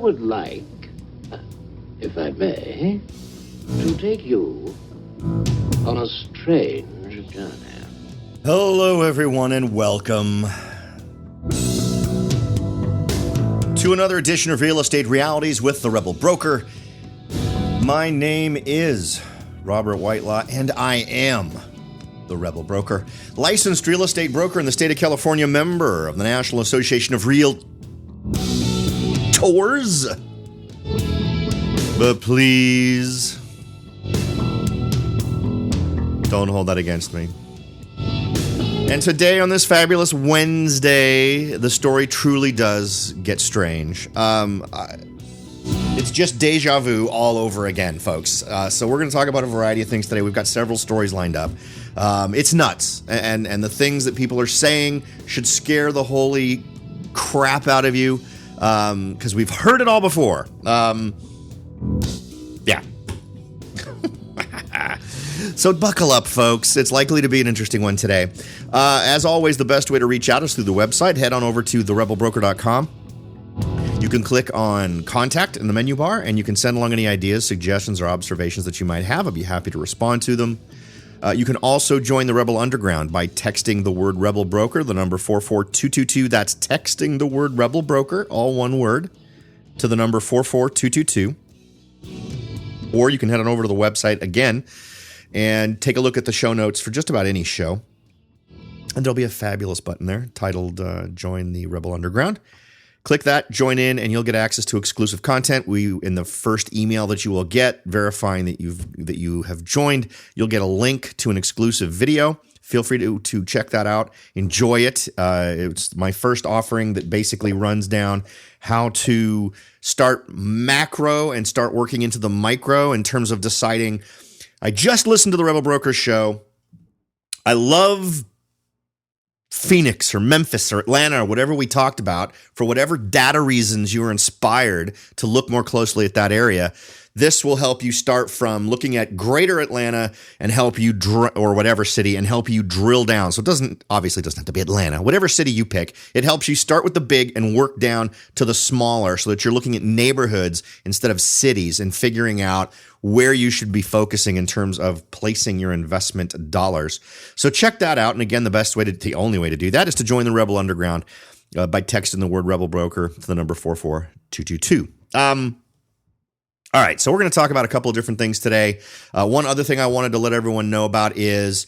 would like, if I may, to take you on a strange journey. Hello, everyone, and welcome to another edition of Real Estate Realities with the Rebel Broker. My name is Robert Whitelaw, and I am the Rebel Broker, licensed real estate broker in the state of California, member of the National Association of Realtors. But please, don't hold that against me. And today on this fabulous Wednesday, the story truly does get strange. It's just deja vu all over again, folks. So we're going to talk about a variety of things today. We've got several stories lined up. It's nuts. And the things that people are saying should scare the holy crap out of you, because we've heard it all before. Yeah. So buckle up, folks. It's likely to be an interesting one today. As always, the best way to reach out is through the website. Head on over to therebelbroker.com. You can click on Contact in the menu bar, and you can send along any ideas, suggestions, or observations that you might have. I'd be happy to respond to them. You can also join the Rebel Underground by texting the word Rebel Broker, the number 44222. That's texting the word Rebel Broker, all one word, to the number 44222. Or you can head on over to the website again and take a look at the show notes for just about any show. And there'll be a fabulous button there titled Join the Rebel Underground. Click that, join in, and you'll get access to exclusive content. In the first email that you will get, verifying that you have joined, you'll get a link to an exclusive video. Feel free to check that out. Enjoy it. It's my first offering that basically runs down how to start macro and start working into the micro in terms of deciding. I just listened to the Rebel Broker show. I love Phoenix or Memphis or Atlanta or whatever we talked about. For whatever data reasons you were inspired to look more closely at that area, this will help you start from looking at greater Atlanta and help you, or whatever city, and help you drill down. So it obviously doesn't have to be Atlanta. Whatever city you pick, it helps you start with the big and work down to the smaller so that you're looking at neighborhoods instead of cities and figuring out where you should be focusing in terms of placing your investment dollars. So check that out. And again, the only way to do that is to join the Rebel Underground by texting the word Rebel Broker to the number 44222. All right, so we're going to talk about a couple of different things today. One other thing I wanted to let everyone know about is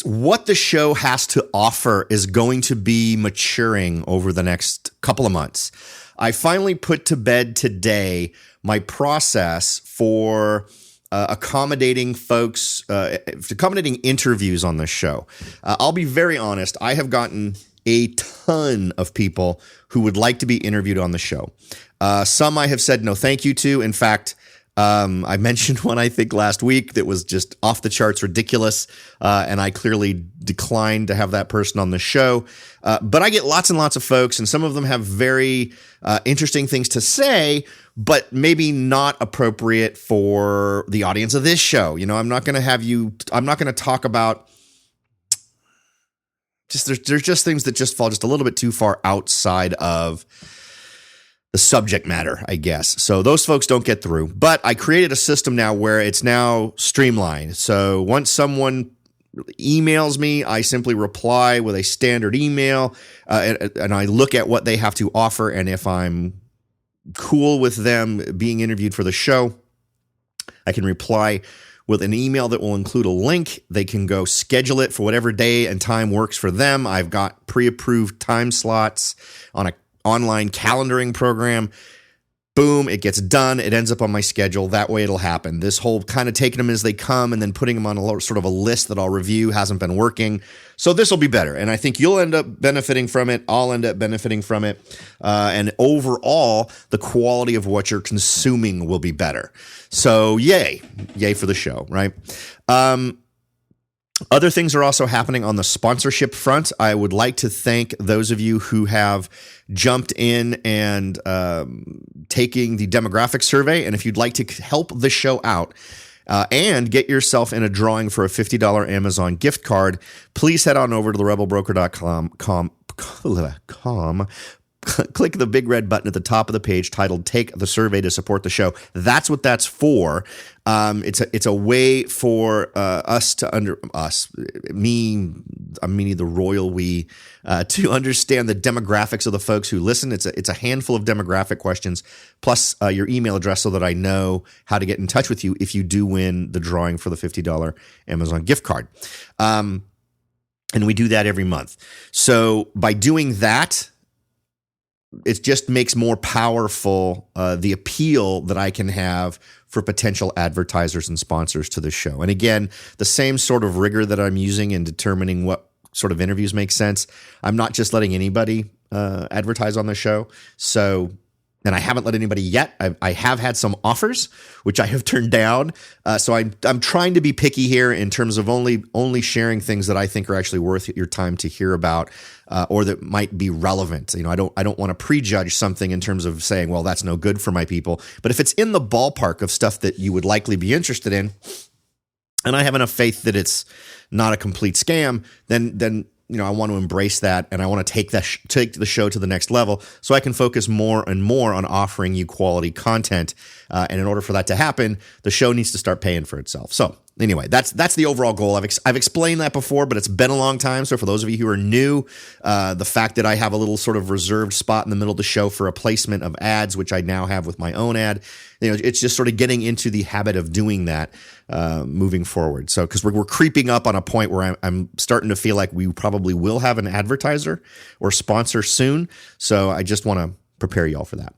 what the show has to offer is going to be maturing over the next couple of months. I finally put to bed today my process for accommodating folks, accommodating interviews on this show. I'll be very honest. I have gotten a ton of people who would like to be interviewed on the show. Some I have said no thank you to. In fact, I mentioned one, I think, last week that was just off the charts ridiculous, and I clearly declined to have that person on the show. But I get lots and lots of folks, and some of them have very interesting things to say, but maybe not appropriate for the audience of this show. You know, I'm not going to talk about there's just things that just fall just a little bit too far outside of the subject matter, I guess. So those folks don't get through. But I created a system now where it's now streamlined. So once someone emails me, I simply reply with a standard email, and I look at what they have to offer. And if I'm cool with them being interviewed for the show, I can reply with an email that will include a link. They can go schedule it for whatever day and time works for them. I've got pre-approved time slots on an online calendaring program. Boom, it gets done. It ends up on my schedule. That way it'll happen. This whole kind of taking them as they come and then putting them on a sort of a list that I'll review hasn't been working. So this will be better. And I think you'll end up benefiting from it. I'll end up benefiting from it. And overall, the quality of what you're consuming will be better. So yay for the show, right? Other things are also happening on the sponsorship front. I would like to thank those of you who have jumped in and taking the demographic survey. And if you'd like to help the show out and get yourself in a drawing for a $50 Amazon gift card, please head on over to the RebelBroker.com. click the big red button at the top of the page titled "Take the Survey to Support the Show." That's what that's for. It's a way for me, I'm meaning the royal we, to understand the demographics of the folks who listen. It's a handful of demographic questions plus your email address so that I know how to get in touch with you if you do win the drawing for the $50 Amazon gift card. And we do that every month. So by doing that, it just makes more powerful the appeal that I can have for potential advertisers and sponsors to the show. And again, the same sort of rigor that I'm using in determining what sort of interviews make sense. I'm not just letting anybody advertise on the show. So, and I haven't let anybody yet. I have had some offers, which I have turned down. So I'm trying to be picky here in terms of only sharing things that I think are actually worth your time to hear about, or that might be relevant. You know, I don't want to prejudge something in terms of saying, well, that's no good for my people. But if it's in the ballpark of stuff that you would likely be interested in, and I have enough faith that it's not a complete scam, then you know, I want to embrace that, and I want to take the show to the next level so I can focus more and more on offering you quality content. And in order for that to happen, the show needs to start paying for itself. So anyway, that's the overall goal. I've explained that before, but it's been a long time. So for those of you who are new, the fact that I have a little sort of reserved spot in the middle of the show for a placement of ads, which I now have with my own ad, you know, it's just sort of getting into the habit of doing that moving forward. So because we're creeping up on a point where I'm starting to feel like we probably will have an advertiser or sponsor soon. So I just want to prepare y'all for that.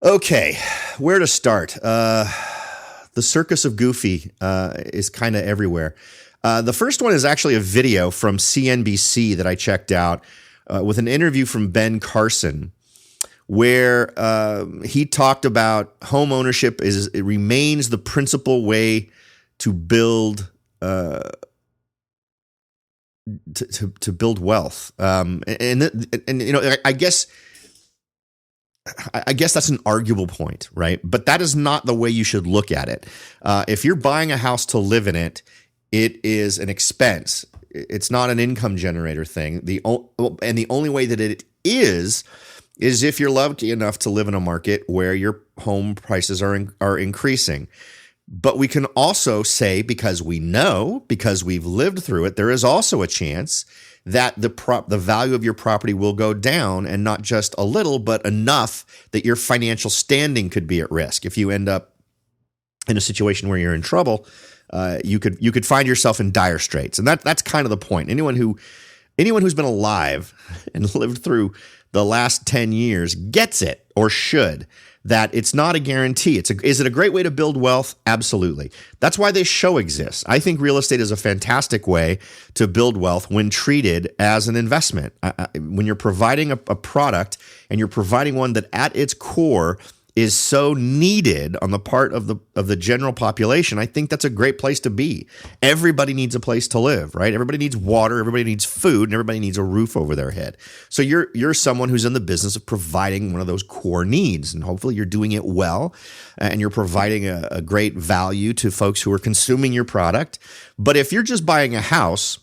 Okay, where to start? The circus of Goofy is kind of everywhere. The first one is actually a video from CNBC that I checked out with an interview from Ben Carsons, where he talked about home ownership it remains the principal way to build to build wealth. And you know, I guess that's an arguable point, right? But that is not the way you should look at it. If you're buying a house to live in it, it is an expense. It's not an income generator thing. And the only way that it is if you're lucky enough to live in a market where your home prices are increasing. But we can also say, because we've lived through it, there is also a chance that the value of your property will go down, and not just a little, but enough that your financial standing could be at risk. If you end up in a situation where you're in trouble, you could find yourself in dire straits. And that's kind of the point. Anyone who's been alive and lived through the last 10 years gets it, or should, that it's not a guarantee. Is it a great way to build wealth? Absolutely. That's why this show exists. I think real estate is a fantastic way to build wealth when treated as an investment. When you're providing a product, and you're providing one that at its core is so needed on the part of the general population, I think that's a great place to be. Everybody needs a place to live, right? Everybody needs water, everybody needs food, and everybody needs a roof over their head. So you're someone who's in the business of providing one of those core needs, and hopefully you're doing it well, and you're providing a great value to folks who are consuming your product. But if you're just buying a house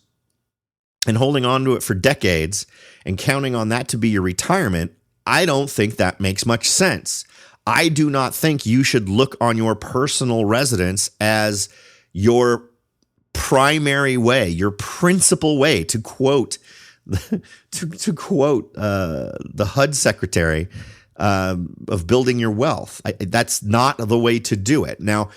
and holding on to it for decades and counting on that to be your retirement, I don't think that makes much sense. I do not think you should look on your personal residence as your primary way, your principal way, to quote the HUD secretary of building your wealth. That's not the way to do it. Now,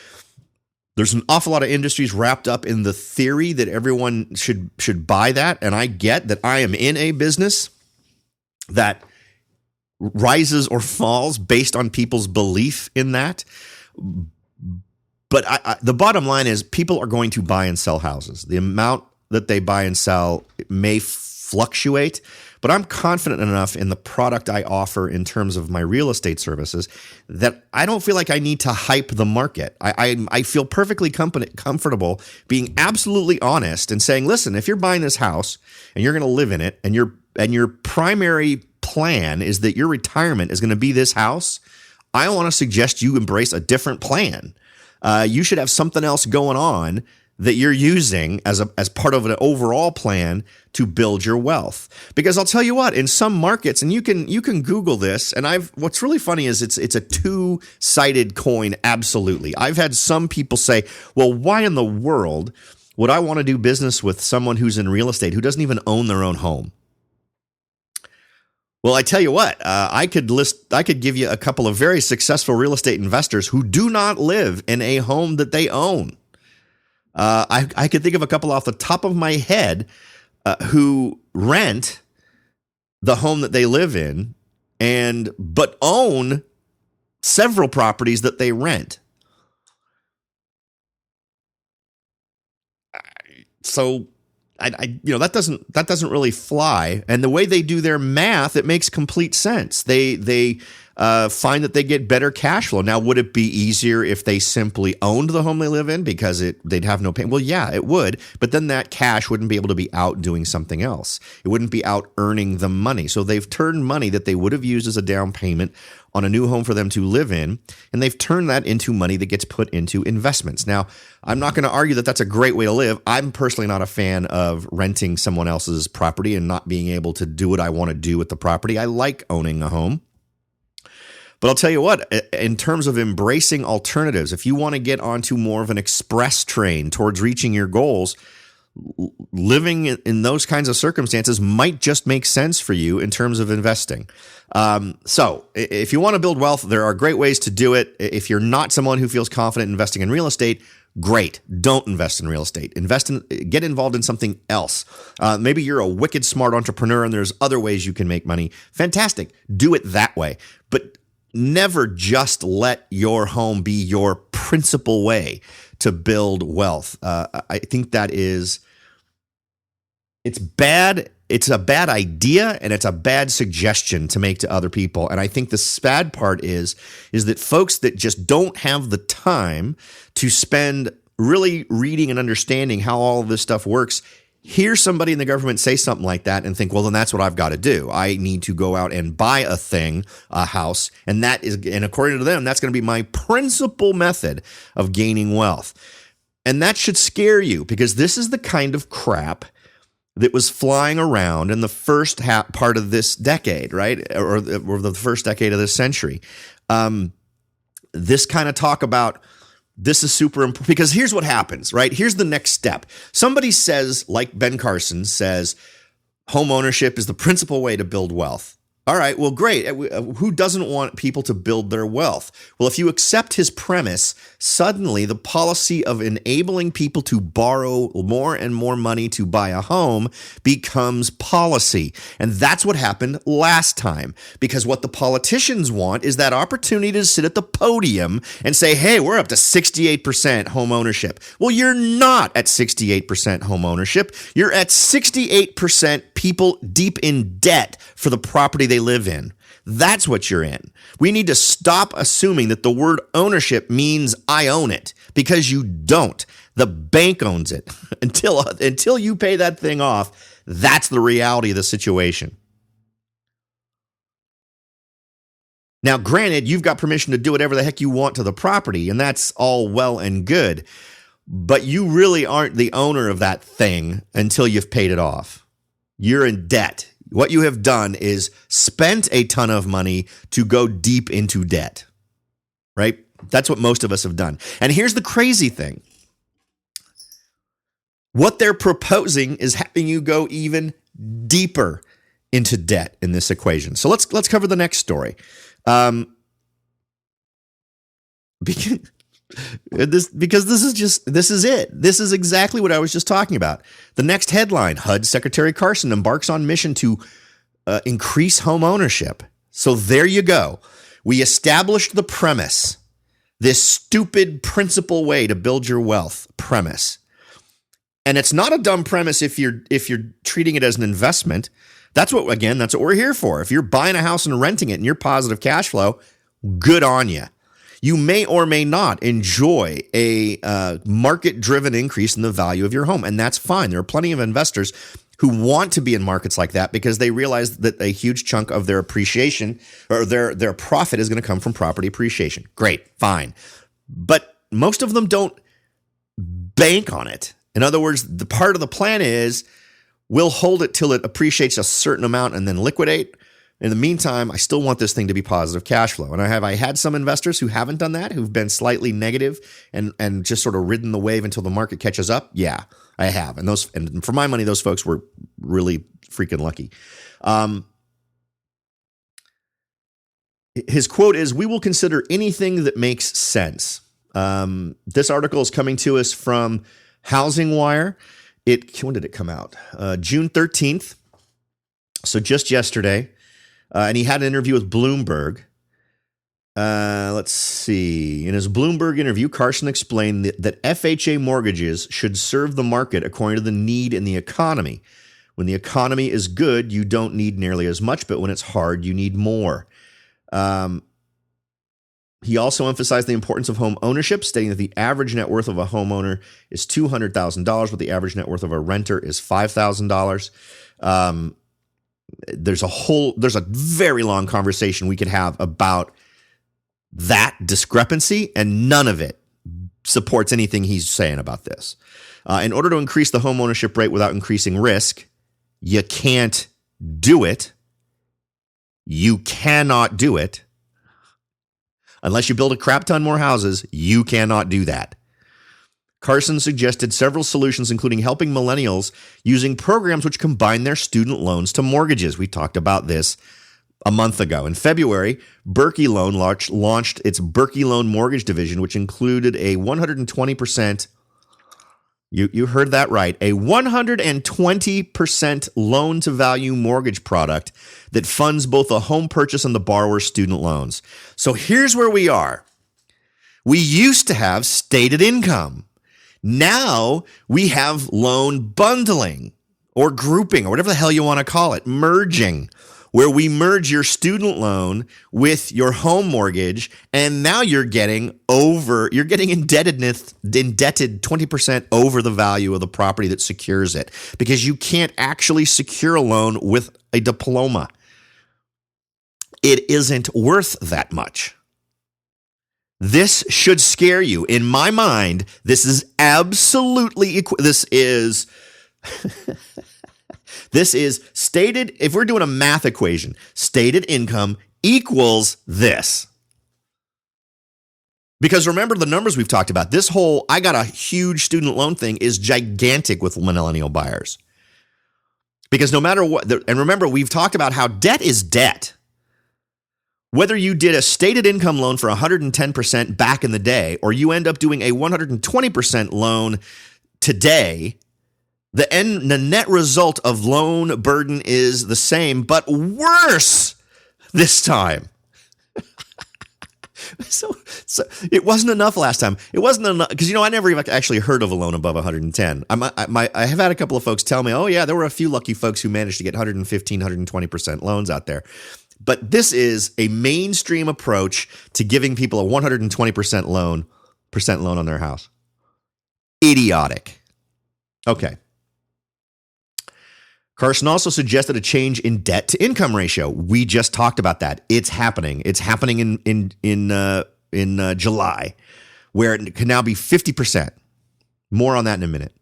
there's an awful lot of industries wrapped up in the theory that everyone should buy that, and I get that. I am in a business that rises or falls based on people's belief in that. But the bottom line is, people are going to buy and sell houses. The amount that they buy and sell may fluctuate, but I'm confident enough in the product I offer in terms of my real estate services that I don't feel like I need to hype the market. I feel perfectly comfortable being absolutely honest and saying, listen, if you're buying this house and you're going to live in it, and your primary plan is that your retirement is going to be this house, I want to suggest you embrace a different plan. You should have something else going on that you're using as part of an overall plan to build your wealth. Because I'll tell you what, in some markets, and you can Google this, and what's really funny is it's a two-sided coin, absolutely. I've had some people say, well, why in the world would I want to do business with someone who's in real estate who doesn't even own their own home? Well, I tell you what, I could give you a couple of very successful real estate investors who do not live in a home that they own. I could think of a couple off the top of my head who rent the home that they live in but own several properties that they rent. So that doesn't really fly. And the way they do their math, it makes complete sense. They find that they get better cash flow. Now, would it be easier if they simply owned the home they live in because they'd have no pain? Well, yeah, it would. But then that cash wouldn't be able to be out doing something else. It wouldn't be out earning the money. So they've turned money that they would have used as a down payment on a new home for them to live in, and they've turned that into money that gets put into investments. Now, I'm not going to argue that that's a great way to live. I'm personally not a fan of renting someone else's property and not being able to do what I want to do with the property. I like owning a home. But I'll tell you what, in terms of embracing alternatives, if you want to get onto more of an express train towards reaching your goals, living in those kinds of circumstances might just make sense for you in terms of investing. So if you want to build wealth, there are great ways to do it. If you're not someone who feels confident investing in real estate, great. Don't invest in real estate. Get involved in something else. Maybe you're a wicked smart entrepreneur and there's other ways you can make money. Fantastic. Do it that way. But never just let your home be your principal way to build wealth. I think it's bad. It's a bad idea and it's a bad suggestion to make to other people. And I think the sad part is that folks that just don't have the time to spend really reading and understanding how all of this stuff works, hear somebody in the government say something like that and think, well, then that's what I've got to do. I need to go out and buy a house. And according to them, that's going to be my principal method of gaining wealth. And that should scare you because this is the kind of crap that was flying around in the first part of this decade, right? Or the first decade of this century. This kind of talk about this is super important because here's what happens, right? Here's the next step. Somebody says, like Ben Carsons says, home ownership is the principal way to build wealth. All right, well, great. Who doesn't want people to build their wealth? Well, if you accept his premise, suddenly the policy of enabling people to borrow more and more money to buy a home becomes policy. And that's what happened last time. Because what the politicians want is that opportunity to sit at the podium and say, hey, we're up to 68% home ownership. Well, you're not at 68% home ownership. You're at 68% people deep in debt for the property they live in. That's what you're in. We need to stop assuming that the word ownership means I own it, because you don't. The bank owns it. Until you pay that thing off, that's the reality of the situation. Now, granted, you've got permission to do whatever the heck you want to the property, and that's all well and good, but you really aren't the owner of that thing until you've paid it off. You're in debt. What you have done is spent a ton of money to go deep into debt, right? That's what most of us have done. And here's the crazy thing. What they're proposing is having you go even deeper into debt in this equation. So let's cover the next story. Because this is it. This is exactly what I was just talking about. The next headline, HUD Secretary Carson embarks on mission to increase home ownership. So there you go. We established the premise, this stupid principal way to build your wealth premise. And it's not a dumb premise if you're treating it as an investment. That's what we're here for. If you're buying a house and renting it and you're positive cash flow, good on you. You may or may not enjoy a market-driven increase in the value of your home, and that's fine. There are plenty of investors who want to be in markets like that because they realize that a huge chunk of their appreciation or their profit is going to come from property appreciation. Great, fine. But most of them don't bank on it. In other words, the part of the plan is we'll hold it till it appreciates a certain amount and then liquidate. In the meantime, I still want this thing to be positive cash flow. And I had some investors who haven't done that, who've been slightly negative and just sort of ridden the wave until the market catches up. Yeah, I have. And for my money, those folks were really freaking lucky. His quote is, "We will consider anything that makes sense." This article is coming to us from Housing Wire. When did it come out? June 13th. So just yesterday. And he had an interview with Bloomberg. Let's see. In his Bloomberg interview, Carson explained that FHA mortgages should serve the market according to the need in the economy. When the economy is good, you don't need nearly as much, but when it's hard, you need more. He also emphasized the importance of home ownership, stating that the average net worth of a homeowner is $200,000, but the average net worth of a renter is $5,000. There's a very long conversation we could have about that discrepancy, and none of it supports anything he's saying about this. In order to increase the home ownership rate without increasing risk, you can't do it. You cannot do it. Unless you build a crap ton more houses, you cannot do that. Carson suggested several solutions, including helping millennials using programs which combine their student loans to mortgages. We talked about this a month ago. In February, Berkey Loan launched its Berkey Loan Mortgage Division, which included a 120%, you heard that right, a 120% loan-to-value mortgage product that funds both a home purchase and the borrower's student loans. So here's where we are. We used to have stated income. Now we have loan bundling or grouping or whatever the hell you want to call it, merging, where we merge your student loan with your home mortgage, and now you're getting indebted 20% over the value of the property that secures it, because you can't actually secure a loan with a diploma. It isn't worth that much. This should scare you. In my mind, this is absolutely this is stated, if we're doing a math equation, stated income equals this. Because remember the numbers we've talked about. This whole I got a huge student loan thing is gigantic with millennial buyers. Because no matter what, and remember, we've talked about how debt is debt. Whether you did a stated income loan for 110% back in the day, or you end up doing a 120% loan today, the net result of loan burden is the same, but worse this time. So it wasn't enough last time. It wasn't enough because, I never even actually heard of a loan above 110. I have had a couple of folks tell me, oh yeah, there were a few lucky folks who managed to get 115, 120% loans out there. But this is a mainstream approach to giving people a 120% loan on their house. Idiotic. Okay. Carson also suggested a change in debt to income ratio. We just talked about that. It's happening. It's happening in July, where it can now be 50%. More on that in a minute.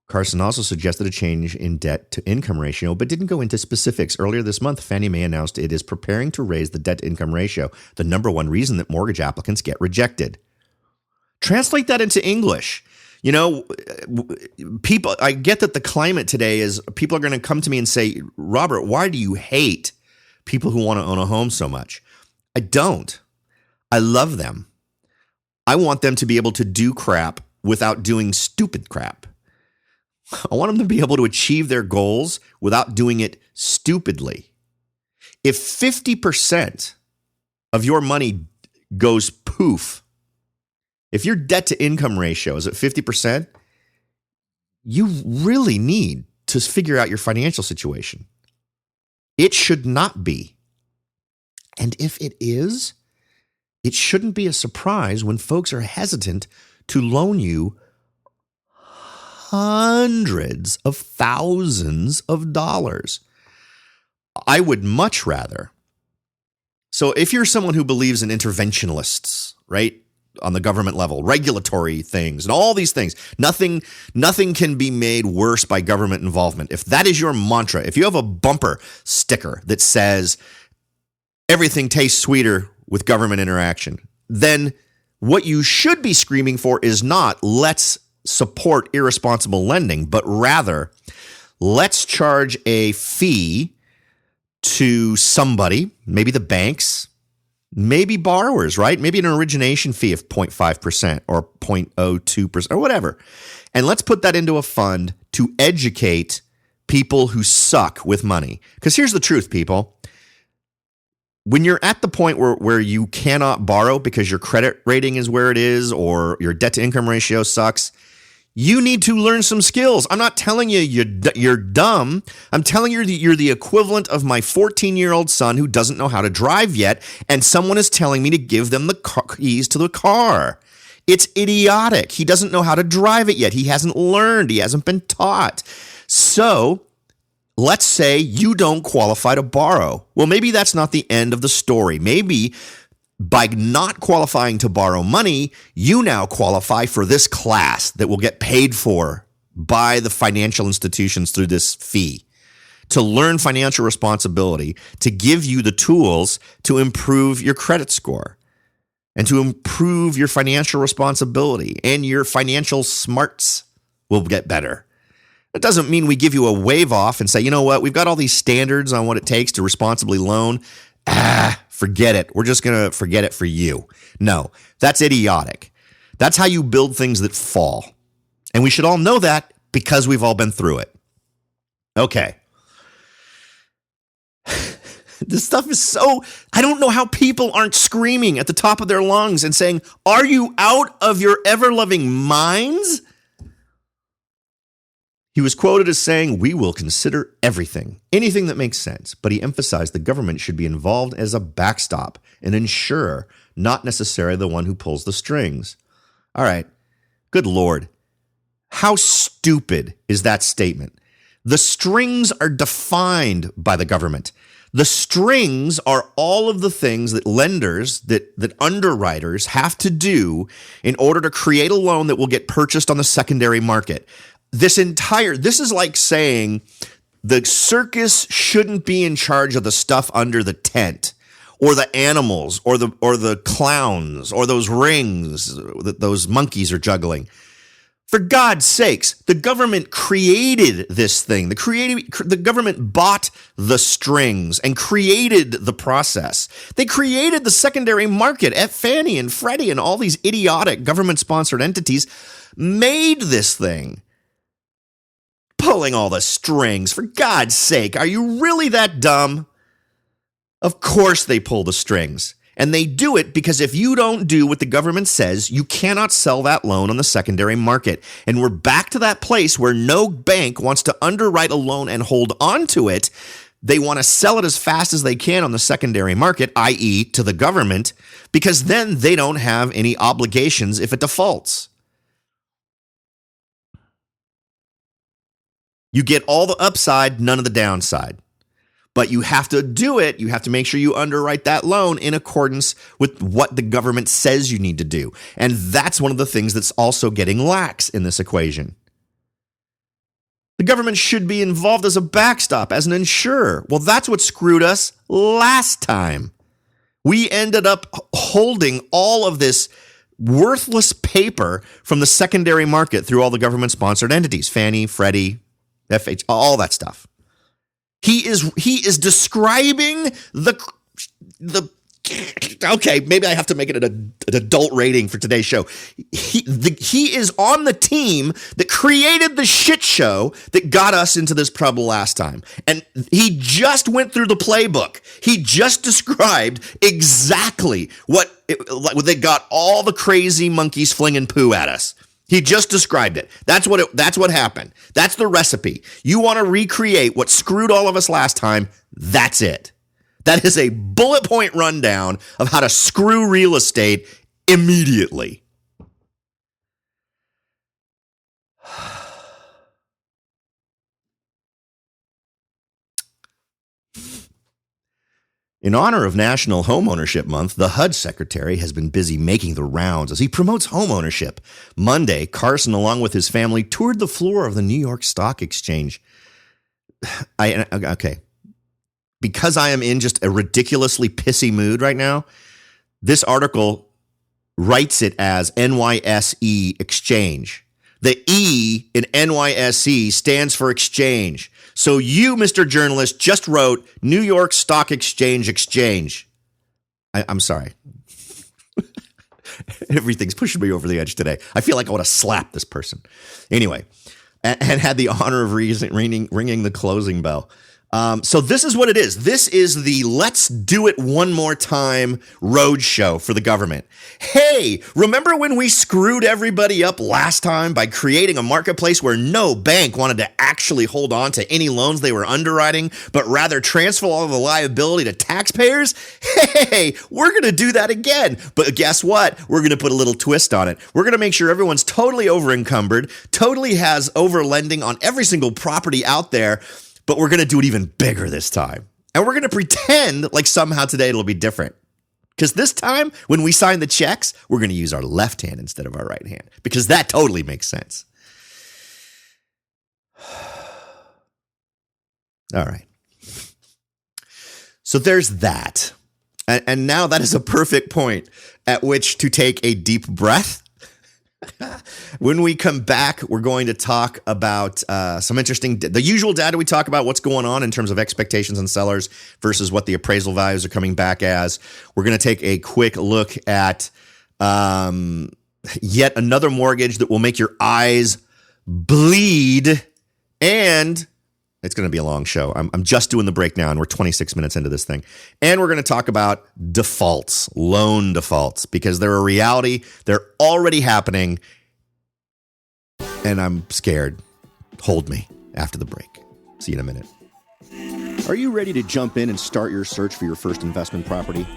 Carson also suggested a change in debt to income ratio, but didn't go into specifics. Earlier this month, Fannie Mae announced it is preparing to raise the debt to income ratio, the number one reason that mortgage applicants get rejected. Translate that into English. People, I get that the climate today is people are going to come to me and say, Robert, why do you hate people who want to own a home so much? I don't. I love them. I want them to be able to do crap without doing stupid crap. I want them to be able to achieve their goals without doing it stupidly. If 50% of your money goes poof, if your debt to income ratio is at 50%, you really need to figure out your financial situation. It should not be. And if it is, it shouldn't be a surprise when folks are hesitant to loan you hundreds of thousands of dollars. I would much rather. So if you're someone who believes in interventionists, right? the government level, regulatory things and all these things. Nothing can be made worse by government involvement. If that is your mantra, if you have a bumper sticker that says everything tastes sweeter with government interaction, then what you should be screaming for is not let's support irresponsible lending, but rather let's charge a fee to somebody, maybe the banks, maybe borrowers, right? Maybe an origination fee of 0.5% or 0.02% or whatever. And let's put that into a fund to educate people who suck with money. Because here's the truth, people. When you're at the point where you cannot borrow because your credit rating is where it is or your debt to income ratio sucks, you need to learn some skills. I'm not telling you you're dumb. I'm telling you that you're the equivalent of my 14-year-old son who doesn't know how to drive yet, and someone is telling me to give them the keys to the car. It's idiotic. He doesn't know how to drive it yet. He hasn't learned. He hasn't been taught. So let's say you don't qualify to borrow. Well, maybe that's not the end of the story. Maybe by not qualifying to borrow money, you now qualify for this class that will get paid for by the financial institutions through this fee to learn financial responsibility, to give you the tools to improve your credit score and to improve your financial responsibility, and your financial smarts will get better. That doesn't mean we give you a wave off and say, you know what, we've got all these standards on what it takes to responsibly loan. Forget it. We're just going to forget it for you. No, that's idiotic. That's how you build things that fall. And we should all know that because we've all been through it. Okay. This stuff is so, I don't know how people aren't screaming at the top of their lungs and saying, are you out of your ever-loving minds? He was quoted as saying, we will consider everything, anything that makes sense. But he emphasized the government should be involved as a backstop, an insurer, not necessarily the one who pulls the strings. All right. Good Lord. How stupid is that statement? The strings are defined by the government. The strings are all of the things that lenders, that underwriters have to do in order to create a loan that will get purchased on the secondary market. This is like saying the circus shouldn't be in charge of the stuff under the tent, or the animals, or the clowns, or those rings that those monkeys are juggling. For God's sakes, the government created this thing. The government bought the strings and created the process. They created the secondary market. At Fannie and Freddie and all these idiotic government-sponsored entities made this thing. Pulling all the strings. For God's sake, are you really that dumb? Of course they pull the strings. And they do it because if you don't do what the government says, you cannot sell that loan on the secondary market. And we're back to that place where no bank wants to underwrite a loan and hold on to it. They want to sell it as fast as they can on the secondary market, i.e. to the government, because then they don't have any obligations if it defaults. You get all the upside, none of the downside. But you have to do it. You have to make sure you underwrite that loan in accordance with what the government says you need to do. And that's one of the things that's also getting lax in this equation. The government should be involved as a backstop, as an insurer. Well, that's what screwed us last time. We ended up holding all of this worthless paper from the secondary market through all the government-sponsored entities, Fannie, Freddie, FH, all that stuff. He is describing the okay, maybe I have to make it an adult rating for today's show. He is on the team that created the shit show that got us into this trouble last time. And he just went through the playbook. He just described exactly they got all the crazy monkeys flinging poo at us. He just described it. That's what happened. That's the recipe. You want to recreate what screwed all of us last time? That's it. That is a bullet point rundown of how to screw real estate immediately. In honor of National Homeownership Month, the HUD secretary has been busy making the rounds as he promotes homeownership. Monday, Carson, along with his family, toured the floor of the New York Stock Exchange. Okay. Because I am in just a ridiculously pissy mood right now, this article writes it as NYSE Exchange. The E in NYSE stands for exchange. So you, Mr. Journalist, just wrote New York Stock Exchange Exchange. I'm sorry. Everything's pushing me over the edge today. I feel like I want to slap this person. Anyway, and had the honor of ringing the closing bell. So this is what it is. This is the let's do it one more time roadshow for the government. Hey, remember when we screwed everybody up last time by creating a marketplace where no bank wanted to actually hold on to any loans they were underwriting, but rather transfer all of the liability to taxpayers? Hey, we're going to do that again. But guess what? We're going to put a little twist on it. We're going to make sure everyone's totally over-encumbered, totally has over-lending on every single property out there, but we're going to do it even bigger this time. And we're going to pretend like somehow today it'll be different. Because this time, when we sign the checks, we're going to use our left hand instead of our right hand. Because that totally makes sense. All right. So there's that. And now that is a perfect point at which to take a deep breath. When we come back, we're going to talk about some interesting, the usual data we talk about, what's going on in terms of expectations on sellers versus what the appraisal values are coming back as. We're going to take a quick look at yet another mortgage that will make your eyes bleed. And it's going to be a long show. I'm just doing the breakdown. And we're 26 minutes into this thing. And we're going to talk about defaults, loan defaults, because they're a reality. They're already happening. And I'm scared. Hold me after the break. See you in a minute. Are you ready to jump in and start your search for your first investment property?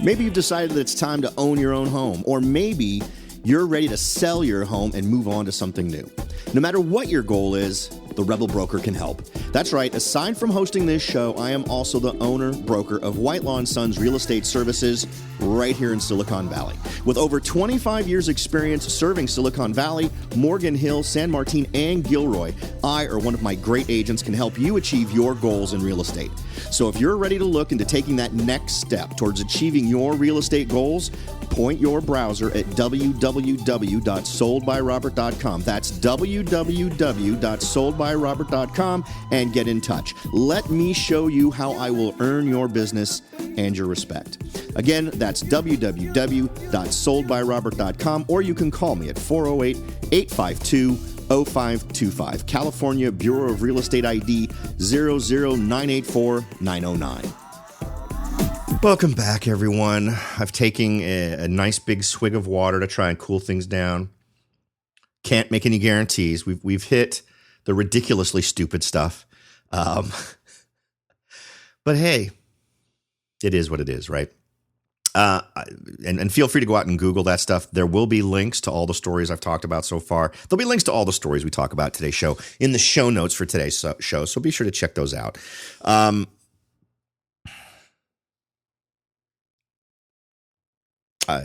Maybe you've decided that it's time to own your own home, or maybe you're ready to sell your home and move on to something new. No matter what your goal is, the Rebel Broker can help. That's right. Aside from hosting this show, I am also the owner broker of Whitelaw & Sons Real Estate Services right here in Silicon Valley. With over 25 years experience serving Silicon Valley, Morgan Hill, San Martin, and Gilroy, I or one of my great agents can help you achieve your goals in real estate. So if you're ready to look into taking that next step towards achieving your real estate goals, point your browser at www.soldbyrobert.com. That's www.soldbyrobert.com and get in touch. Let me show you how I will earn your business and your respect. Again, that's www.soldbyrobert.com, or you can call me at 408-852-0525. California Bureau of Real Estate ID 00984-909. Welcome back, everyone. I've taken a nice big swig of water to try and cool things down. Can't make any guarantees. We've hit the ridiculously stupid stuff. But hey, it is what it is, right? And feel free to go out and Google that stuff. There will be links to all the stories I've talked about so far. There'll be links to all the stories we talk about today's show in the show notes for today's show. So be sure to check those out. I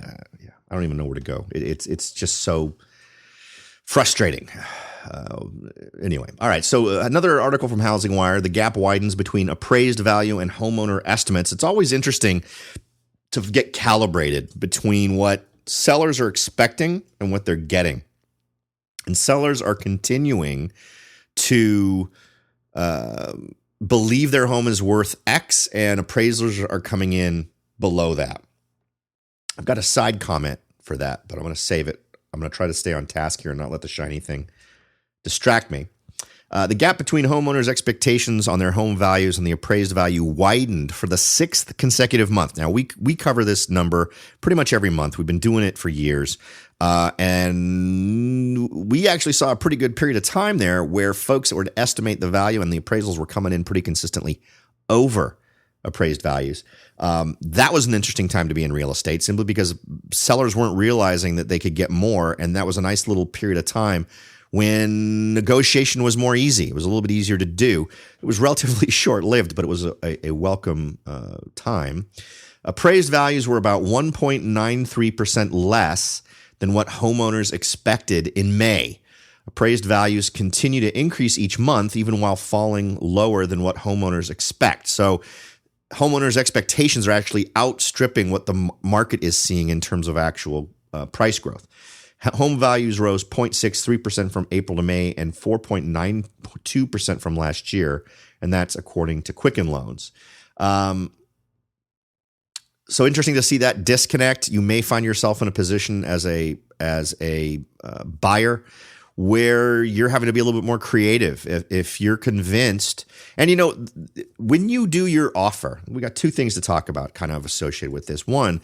don't even know where to go. It's just so frustrating. Anyway, all right. So another article from Housing Wire: the gap widens between appraised value and homeowner estimates. It's always interesting to get calibrated between what sellers are expecting and what they're getting. And sellers are continuing to believe their home is worth X, and appraisers are coming in below that. I've got a side comment for that, but I'm going to save it. I'm going to try to stay on task here and not let the shiny thing distract me. The gap between homeowners' expectations on their home values and the appraised value widened for the 6th consecutive month. Now, we cover this number pretty much every month. We've been doing it for years. And we actually saw a pretty good period of time there where folks that were to estimate the value and the appraisals were coming in pretty consistently over appraised values. That was an interesting time to be in real estate, simply because sellers weren't realizing that they could get more. And that was a nice little period of time when negotiation was more easy. It was a little bit easier to do. It was relatively short-lived, but it was a welcome time. Appraised values were about 1.93% less than what homeowners expected in May. Appraised values continue to increase each month, even while falling lower than what homeowners expect. So homeowners' expectations are actually outstripping what the market is seeing in terms of actual price growth. Home values rose 0.63% from April to May and 4.92% from last year, and that's according to Quicken Loans. So interesting to see that disconnect. You may find yourself in a position as a buyer where you're having to be a little bit more creative if you're convinced. And, you know, when you do your offer, we got two things to talk about kind of associated with this. One,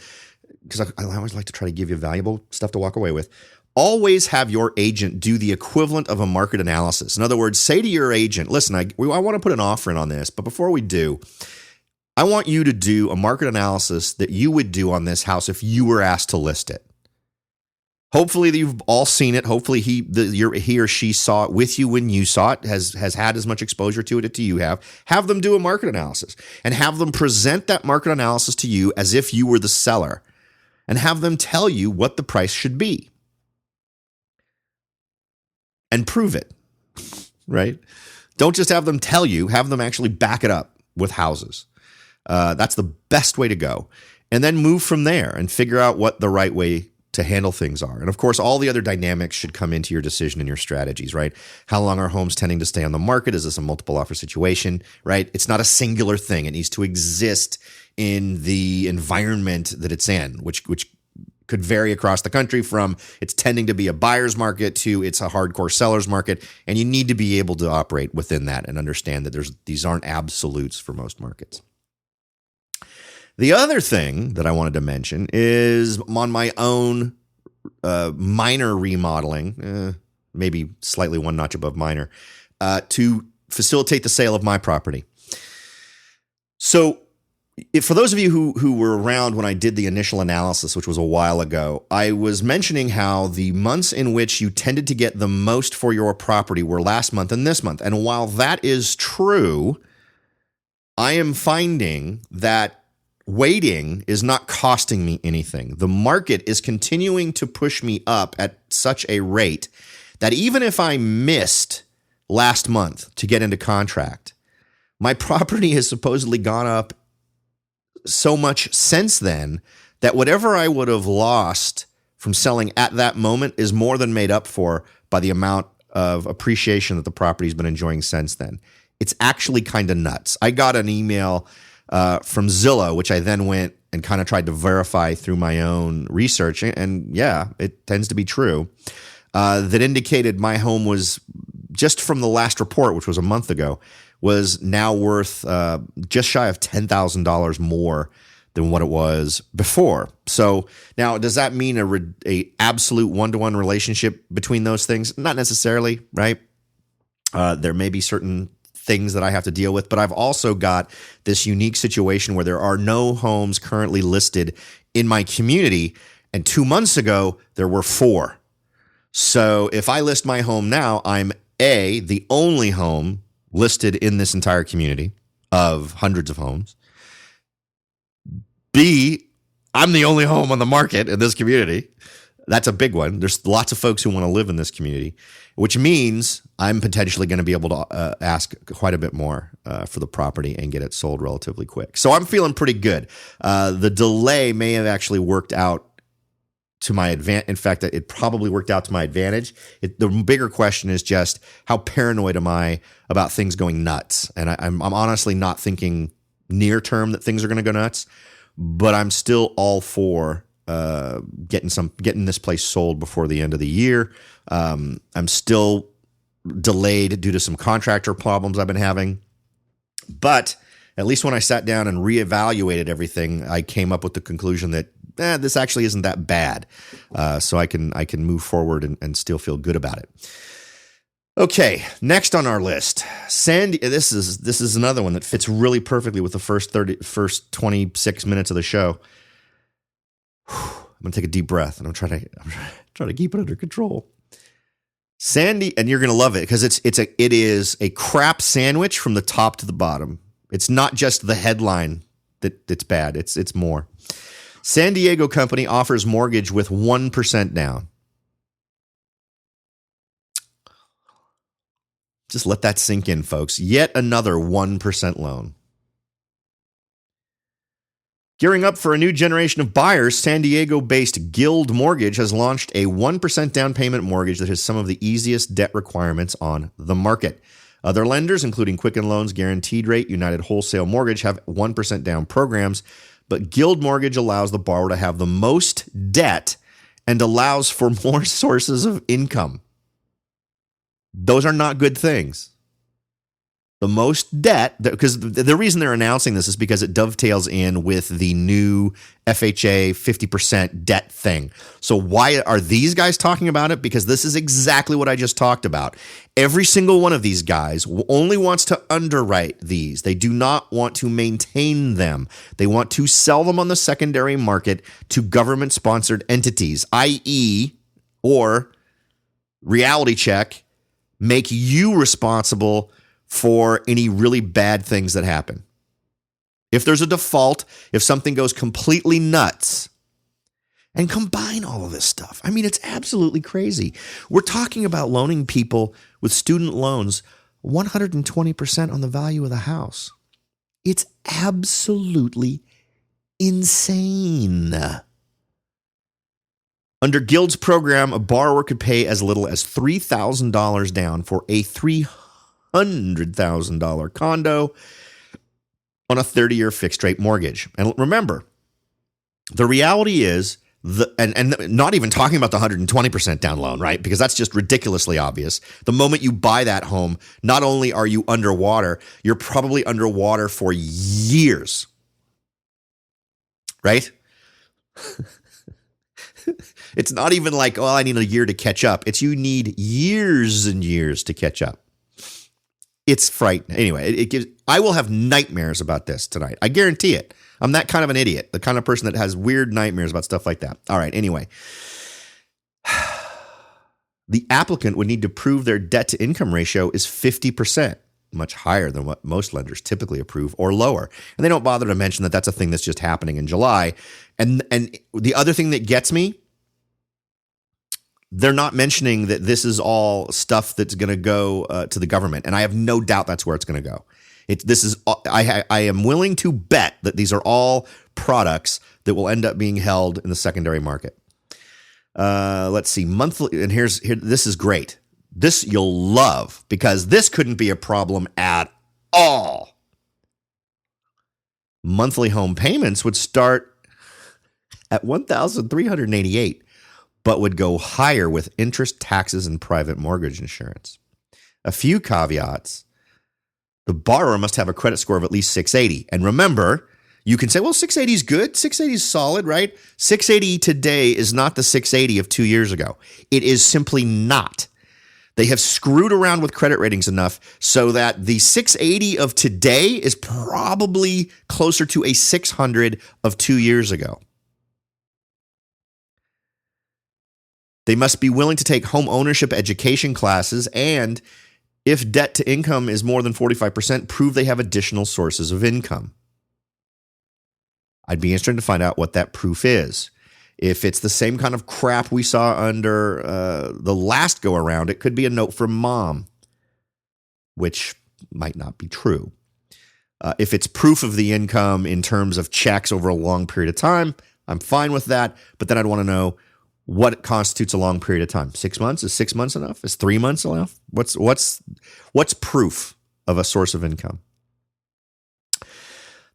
because I always like to try to give you valuable stuff to walk away with. Always have your agent do the equivalent of a market analysis. In other words, say to your agent, listen, I want to put an offer in on this, but before we do, I want you to do a market analysis that you would do on this house if you were asked to list it. Hopefully you've all seen it. Hopefully he or she saw it with you when you saw it, has had as much exposure to it as you have. Have them do a market analysis and have them present that market analysis to you as if you were the seller and have them tell you what the price should be and prove it, right? Don't just have them tell you, have them actually back it up with houses. That's the best way to go. And then move from there and figure out what the right way to handle things are. And of course, all the other dynamics should come into your decision and your strategies, right? How long are homes tending to stay on the market? Is this a multiple offer situation, right? It's not a singular thing. It needs to exist in the environment that it's in, which could vary across the country from it's tending to be a buyer's market to it's a hardcore seller's market. And you need to be able to operate within that and understand that these aren't absolutes for most markets. The other thing that I wanted to mention is on my own minor remodeling, maybe slightly one notch above minor, to facilitate the sale of my property. So for those of you who were around when I did the initial analysis, which was a while ago, I was mentioning how the months in which you tended to get the most for your property were last month and this month. And while that is true, I am finding that waiting is not costing me anything. The market is continuing to push me up at such a rate that even if I missed last month to get into contract, my property has supposedly gone up so much since then that whatever I would have lost from selling at that moment is more than made up for by the amount of appreciation that the property's been enjoying since then. It's actually kind of nuts. I got an email from Zillow, which I then went and kind of tried to verify through my own research. And yeah, it tends to be true, that indicated my home was, just from the last report, which was a month ago, was now worth just shy of $10,000 more than what it was before. So now, does that mean a absolute one-to-one relationship between those things? Not necessarily, right? There may be certain things that I have to deal with, but I've also got this unique situation where there are no homes currently listed in my community, and 2 months ago there were 4. So if I list my home now, I'm A, the only home listed in this entire community of hundreds of homes. B, I'm the only home on the market in this community. That's a big one. There's lots of folks who want to live in this community, which means I'm potentially going to be able to ask quite a bit more for the property and get it sold relatively quick. So I'm feeling pretty good. The delay may have actually worked out to my advantage. In fact, it probably worked out to my advantage. The bigger question is just how paranoid am I about things going nuts? And I'm honestly not thinking near term that things are going to go nuts, but I'm still all for getting this place sold before the end of the year. I'm still delayed due to some contractor problems I've been having, but at least when I sat down and reevaluated everything, I came up with the conclusion that this actually isn't that bad. So I can move forward and still feel good about it. Okay, next on our list, Sandy. This is another one that fits really perfectly with the first 26 minutes of the show. I'm going to take a deep breath and I'm trying to keep it under control. Sandy, and you're going to love it because it is a crap sandwich from the top to the bottom. It's not just the headline that's bad. It's more. San Diego company offers mortgage with 1% down. Just let that sink in, folks. Yet another 1% loan. Gearing up for a new generation of buyers, San Diego-based Guild Mortgage has launched a 1% down payment mortgage that has some of the easiest debt requirements on the market. Other lenders, including Quicken Loans, Guaranteed Rate, United Wholesale Mortgage, have 1% down programs, but Guild Mortgage allows the borrower to have the most debt and allows for more sources of income. Those are not good things. The most debt, because the reason they're announcing this is because it dovetails in with the new FHA 50% debt thing. So why are these guys talking about it? Because this is exactly what I just talked about. Every single one of these guys only wants to underwrite these. They do not want to maintain them. They want to sell them on the secondary market to government-sponsored entities, i.e., or reality check, make you responsible for any really bad things that happen. If there's a default, if something goes completely nuts, and combine all of this stuff. I mean, it's absolutely crazy. We're talking about loaning people with student loans 120% on the value of the house. It's absolutely insane. Under Guild's program, a borrower could pay as little as $3,000 down for a $300,000 condo on a 30-year fixed-rate mortgage. And remember, the reality is, and not even talking about the 120% down loan, right? Because that's just ridiculously obvious. The moment you buy that home, not only are you underwater, you're probably underwater for years, right? It's not even like, oh, I need a year to catch up. It's you need years and years to catch up. It's frightening. Anyway, I will have nightmares about this tonight. I guarantee it. I'm that kind of an idiot, the kind of person that has weird nightmares about stuff like that. All right, anyway. The applicant would need to prove their debt-to-income ratio is 50%, much higher than what most lenders typically approve, or lower. And they don't bother to mention that that's a thing that's just happening in July. And the other thing that gets me, they're not mentioning that this is all stuff that's going to go to the government, and I have no doubt that's where it's going to go. I am willing to bet that these are all products that will end up being held in the secondary market. Let's see, monthly, and here. This is great. This you'll love because this couldn't be a problem at all. Monthly home payments would start at $1,388. But would go higher with interest, taxes, and private mortgage insurance. A few caveats. The borrower must have a credit score of at least 680. And remember, you can say, well, 680 is good. 680 is solid, right? 680 today is not the 680 of 2 years ago. It is simply not. They have screwed around with credit ratings enough so that the 680 of today is probably closer to a 600 of 2 years ago. They must be willing to take home ownership education classes, and if debt to income is more than 45%, prove they have additional sources of income. I'd be interested to find out what that proof is. If it's the same kind of crap we saw under the last go-around, it could be a note from mom, which might not be true. If it's proof of the income in terms of checks over a long period of time, I'm fine with that, but then I'd want to know what constitutes a long period of time. 6 months? Is 6 months enough? Is 3 months enough? What's proof of a source of income?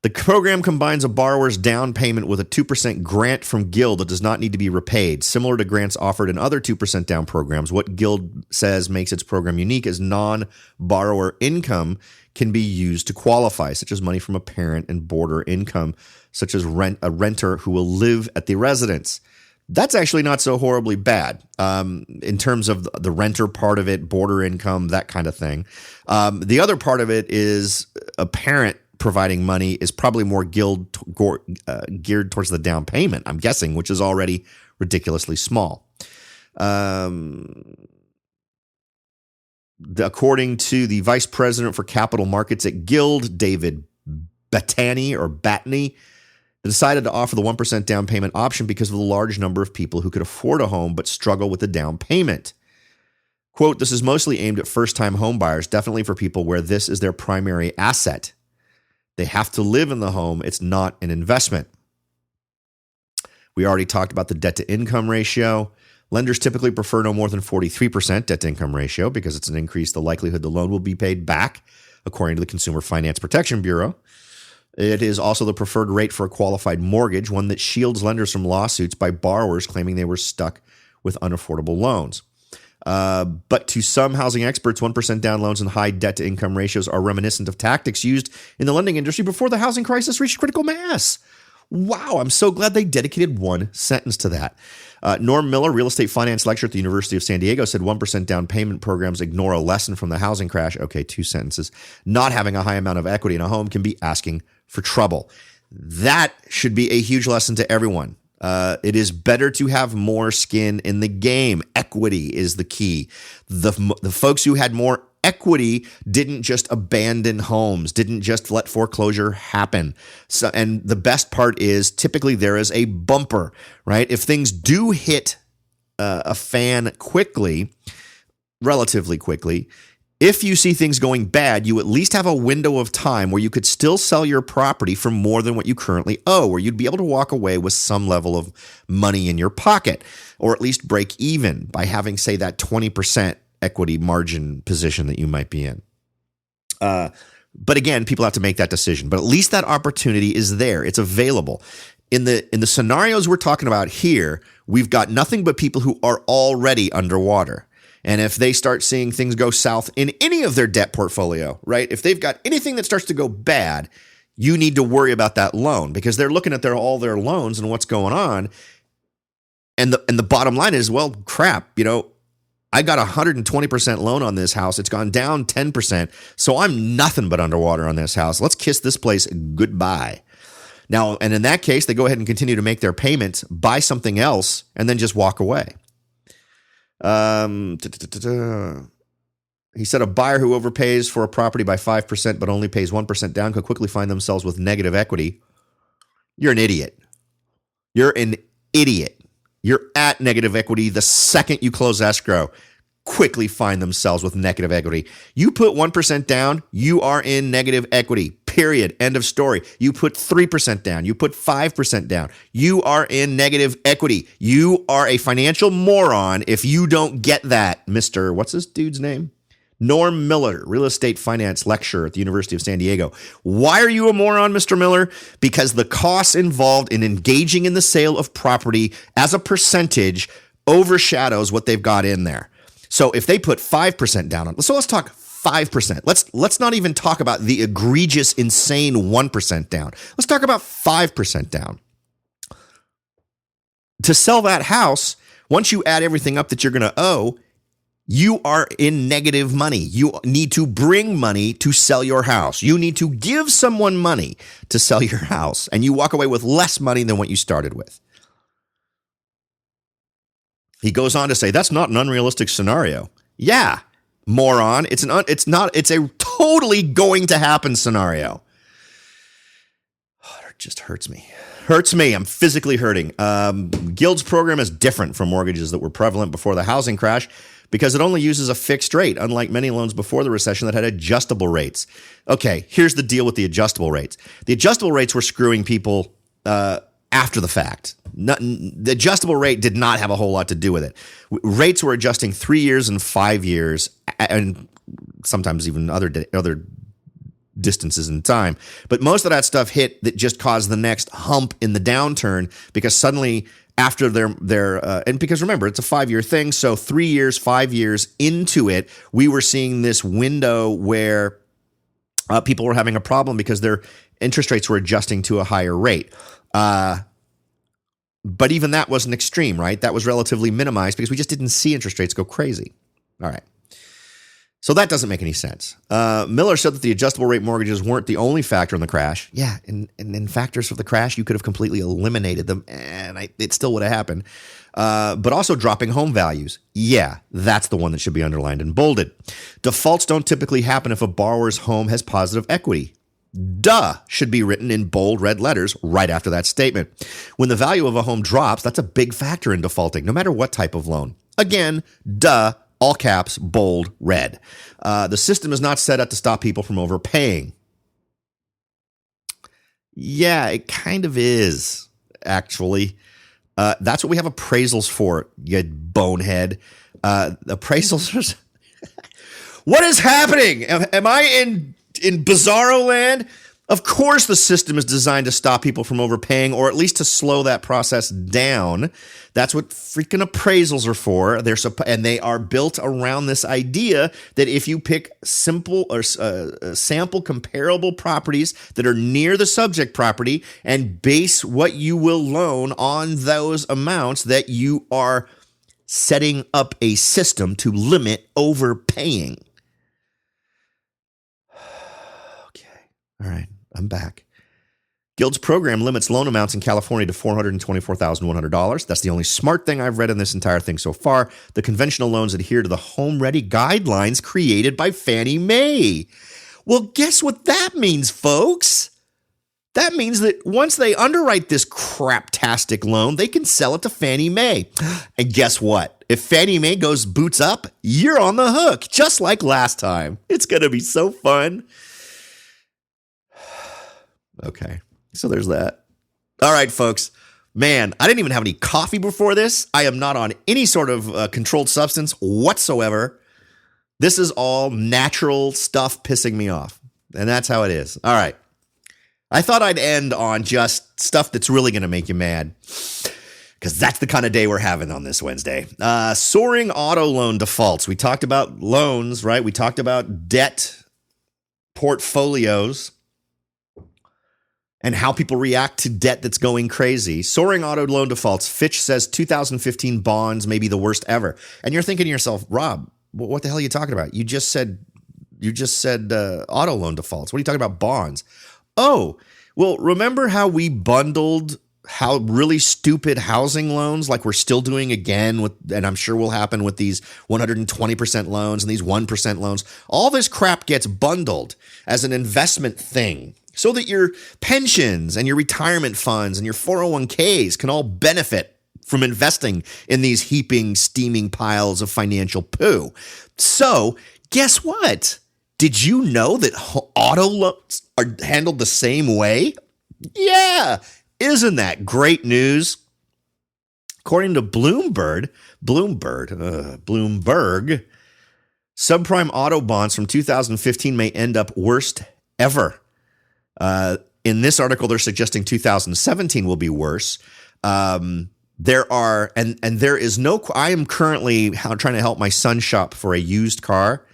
The program combines a borrower's down payment with a 2% grant from Guild that does not need to be repaid. Similar to grants offered in other 2% down programs, what Guild says makes its program unique is non-borrower income can be used to qualify, such as money from a parent, and boarder income, such as a renter who will live at the residence. That's actually not so horribly bad in terms of the renter part of it, boarder income, that kind of thing. The other part of it is a parent providing money is probably more geared towards the down payment, I'm guessing, which is already ridiculously small. According to the vice president for capital markets at Guild, David Battany, they decided to offer the 1% down payment option because of the large number of people who could afford a home but struggle with the down payment. Quote, this is mostly aimed at first-time home buyers, definitely for people where this is their primary asset. They have to live in the home. It's not an investment. We already talked about the debt-to-income ratio. Lenders typically prefer no more than 43% debt-to-income ratio because it's an increase the likelihood the loan will be paid back, according to the Consumer Finance Protection Bureau. It is also the preferred rate for a qualified mortgage, one that shields lenders from lawsuits by borrowers claiming they were stuck with unaffordable loans. But to some housing experts, 1% down loans and high debt-to-income ratios are reminiscent of tactics used in the lending industry before the housing crisis reached critical mass. Wow, I'm so glad they dedicated one sentence to that. Norm Miller, real estate finance lecturer at the University of San Diego, said 1% down payment programs ignore a lesson from the housing crash. Okay, 2 sentences. Not having a high amount of equity in a home can be asking for trouble. That should be a huge lesson to everyone. It is better to have more skin in the game. Equity is the key. The folks who had more equity didn't just abandon homes, didn't just let foreclosure happen. So, and the best part is typically there is a bumper, right? If things do hit a fan quickly, relatively quickly, if you see things going bad, you at least have a window of time where you could still sell your property for more than what you currently owe, where you'd be able to walk away with some level of money in your pocket, or at least break even by having, say, that 20% equity margin position that you might be in. But again, people have to make that decision. But at least that opportunity is there. It's available. In the scenarios we're talking about here, we've got nothing but people who are already underwater. And if they start seeing things go south in any of their debt portfolio, right? If they've got anything that starts to go bad, you need to worry about that loan because they're looking at all their loans and what's going on. And the bottom line is, well, crap, I got a 120% loan on this house. It's gone down 10%. So I'm nothing but underwater on this house. Let's kiss this place goodbye. Now, and in that case, they go ahead and continue to make their payments, buy something else, and then just walk away. He said a buyer who overpays for a property by 5% but only pays 1% down could quickly find themselves with negative equity. You're an idiot. You're an idiot. You're at negative equity the second you close escrow. Quickly find themselves with negative equity. You put 1% down, you are in negative equity. Period. End of story. You put 3% down. You put 5% down. You are in negative equity. You are a financial moron if you don't get that, Mr. What's this dude's name? Norm Miller, real estate finance lecturer at the University of San Diego. Why are you a moron, Mr. Miller? Because the costs involved in engaging in the sale of property as a percentage overshadows what they've got in there. So if they put 5% down on, so let's talk 5%. Let's not even talk about the egregious, insane 1% down. Let's talk about 5% down. To sell that house, once you add everything up that you're going to owe, you are in negative money. You need to bring money to sell your house. You need to give someone money to sell your house, and you walk away with less money than what you started with. He goes on to say, that's not an unrealistic scenario. Yeah, moron. It's a totally going to happen scenario. Oh, it just hurts me. Hurts me. I'm physically hurting. Guild's program is different from mortgages that were prevalent before the housing crash because it only uses a fixed rate, unlike many loans before the recession that had adjustable rates. Okay, here's the deal with the adjustable rates. The adjustable rates were screwing people after the fact. The adjustable rate did not have a whole lot to do with it. Rates were adjusting 3 years and 5 years, and sometimes even other distances in time. But most of that stuff hit that just caused the next hump in the downturn because suddenly after their and because remember, it's a 5-year thing. So 3 years, 5 years into it, we were seeing this window where people were having a problem because their interest rates were adjusting to a higher rate. But even that wasn't extreme, right? That was relatively minimized because we just didn't see interest rates go crazy. All right. So that doesn't make any sense. Miller said that the adjustable rate mortgages weren't the only factor in the crash. Yeah, and in factors for the crash, you could have completely eliminated them, and it still would have happened. But also dropping home values. Yeah, that's the one that should be underlined and bolded. Defaults don't typically happen if a borrower's home has positive equity. Duh should be written in bold red letters right after that statement. When the value of a home drops, that's a big factor in defaulting, no matter what type of loan. Again, duh. All caps, bold, red. The system is not set up to stop people from overpaying. Yeah, it kind of is, actually. That's what we have appraisals for, you bonehead. Appraisals are... What is happening? Am I in bizarro land? Of course the system is designed to stop people from overpaying, or at least to slow that process down. That's what freaking appraisals are for. And they are built around this idea that if you pick simple or sample comparable properties that are near the subject property and base what you will loan on those amounts, that you are setting up a system to limit overpaying. All right, I'm back. Guild's program limits loan amounts in California to $424,100. That's the only smart thing I've read in this entire thing so far. The conventional loans adhere to the Home Ready guidelines created by Fannie Mae. Well, guess what that means, folks? That means that once they underwrite this craptastic loan, they can sell it to Fannie Mae. And guess what? If Fannie Mae goes boots up, you're on the hook, just like last time. It's going to be so fun. Okay, so there's that. All right, folks. Man, I didn't even have any coffee before this. I am not on any sort of controlled substance whatsoever. This is all natural stuff pissing me off. And that's how it is. All right. I thought I'd end on just stuff that's really going to make you mad, because that's the kind of day we're having on this Wednesday. Soaring auto loan defaults. We talked about loans, right? We talked about debt portfolios and how people react to debt that's going crazy. Soaring auto loan defaults. Fitch says 2015 bonds may be the worst ever. And you're thinking to yourself, Rob, what the hell are you talking about? You just said auto loan defaults. What are you talking about, bonds? Oh, well, remember how we bundled how really stupid housing loans, like we're still doing again with, and I'm sure will happen with these 120% loans and these 1% loans. All this crap gets bundled as an investment thing, so that your pensions and your retirement funds and your 401ks can all benefit from investing in these heaping, steaming piles of financial poo. So guess what? Did you know that auto loans are handled the same way? Yeah. Isn't that great news? According to Bloomberg, subprime auto bonds from 2015 may end up worst ever. In this article, they're suggesting 2017 will be worse. There is no, I am currently trying to help my son shop for a used car.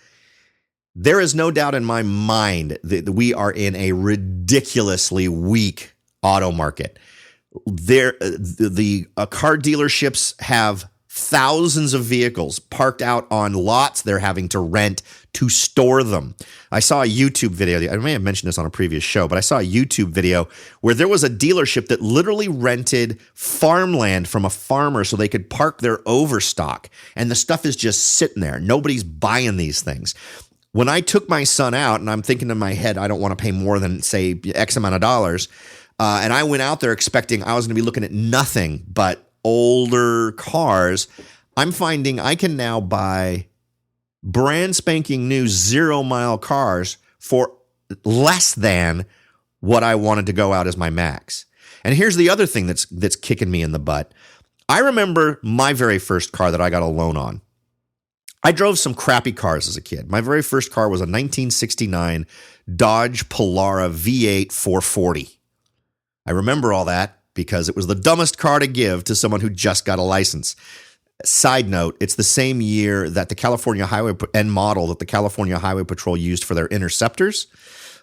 There is no doubt in my mind that we are in a ridiculously weak auto market. The car dealerships have thousands of vehicles parked out on lots they're having to rent to store them. I saw a YouTube video. I may have mentioned this on a previous show, but I saw a YouTube video where there was a dealership that literally rented farmland from a farmer so they could park their overstock. And the stuff is just sitting there. Nobody's buying these things. When I took my son out, and I'm thinking in my head, I don't want to pay more than, say, X amount of dollars. And I went out there expecting I was going to be looking at nothing but older cars. I'm finding I can now buy brand spanking new 0-mile cars for less than what I wanted to go out as my max. And here's the other thing that's kicking me in the butt. I remember my very first car that I got a loan on. I drove some crappy cars as a kid. My very first car was a 1969 Dodge Polara V8 440. I remember all that because it was the dumbest car to give to someone who just got a license. Side note, it's the same year that the California Highway and model that the California Highway Patrol used for their interceptors.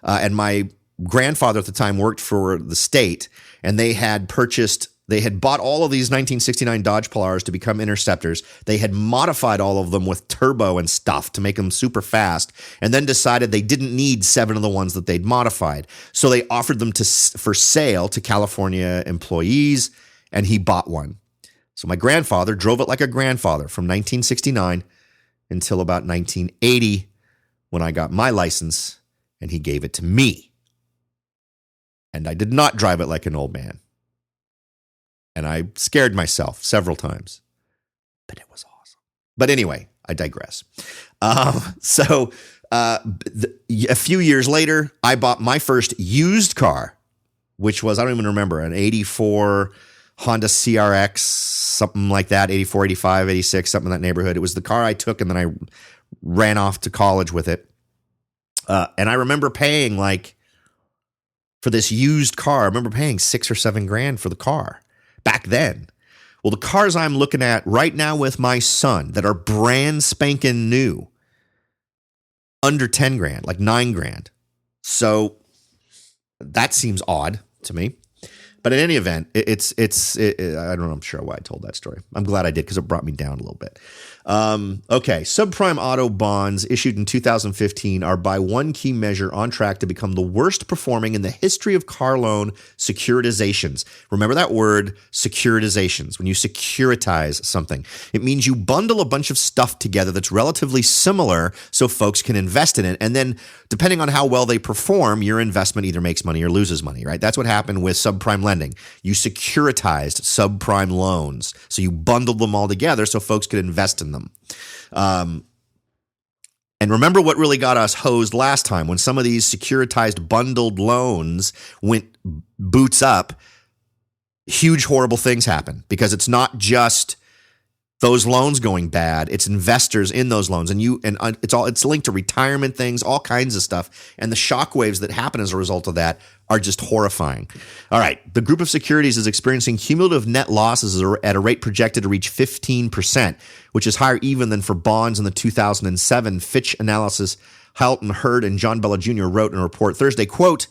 And my grandfather at the time worked for the state, and they had purchased They had bought all of these 1969 Dodge Polars to become Interceptors. They had modified all of them with turbo and stuff to make them super fast, and then decided they didn't need 7 of the ones that they'd modified. So they offered them for sale to California employees, and he bought one. So my grandfather drove it like a grandfather from 1969 until about 1980 when I got my license, and he gave it to me. And I did not drive it like an old man. And I scared myself several times, but it was awesome. But anyway, I digress. A few years later, I bought my first used car, which was, I don't even remember, an 84 Honda CRX, something like that, 84, 85, 86, something in that neighborhood. It was the car I took, and then I ran off to college with it. And I remember paying for this used car, I remember paying $6 or $7 grand for the car. Back then. Well, the cars I'm looking at right now with my son that are brand spanking new, under 10 grand, like 9 grand. So that seems odd to me. But in any event, I don't know, I'm sure why I told that story. I'm glad I did because it brought me down a little bit. Okay, subprime auto bonds issued in 2015 are by one key measure on track to become the worst performing in the history of car loan securitizations. Remember that word, securitizations. When you securitize something, it means you bundle a bunch of stuff together that's relatively similar so folks can invest in it. And then depending on how well they perform, your investment either makes money or loses money, right? That's what happened with subprime lending. You securitized subprime loans. So you bundled them all together so folks could invest in them. And remember what really got us hosed last time when some of these securitized bundled loans went boots up, huge, horrible things happen because it's not just those loans going bad, it's investors in those loans, and it's linked to retirement things, all kinds of stuff, and the shockwaves that happen as a result of that are just horrifying. All right, the group of securities is experiencing cumulative net losses at a rate projected to reach 15%, which is higher even than for bonds in the 2007 Fitch analysis. Halton Hurd and John Bella Jr. wrote in a report Thursday, quote,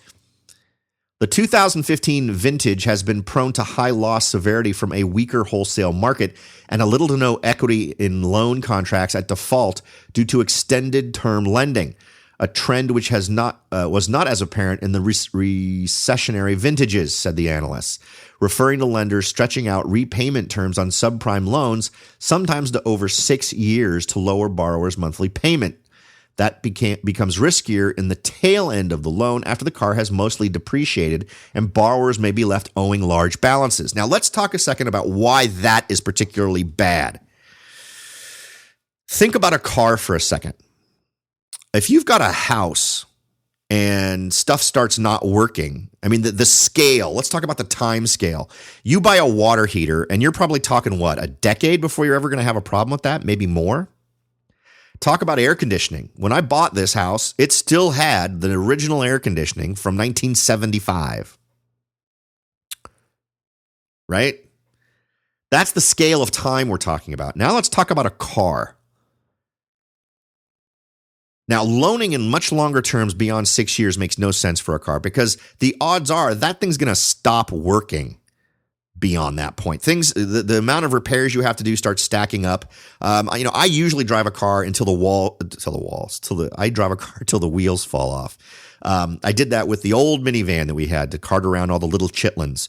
"The 2015 vintage has been prone to high loss severity from a weaker wholesale market and a little to no equity in loan contracts at default due to extended term lending, a trend which was not as apparent in the recessionary vintages," said the analysts, referring to lenders stretching out repayment terms on subprime loans, sometimes to over 6 years to lower borrowers' monthly payment. That becomes riskier in the tail end of the loan after the car has mostly depreciated and borrowers may be left owing large balances. Now, let's talk a second about why that is particularly bad. Think about a car for a second. If you've got a house and stuff starts not working, I mean, the scale, let's talk about the time scale. You buy a water heater and you're probably talking, a decade before you're ever going to have a problem with that, maybe more? Talk about air conditioning. When I bought this house, it still had the original air conditioning from 1975. Right? That's the scale of time we're talking about. Now let's talk about a car. Now, loaning in much longer terms beyond 6 years makes no sense for a car because the odds are that thing's going to stop working beyond that point. The amount of repairs you have to do starts stacking up. I usually drive a car until I drive a car until the wheels fall off. I did that with the old minivan that we had to cart around all the little chitlins.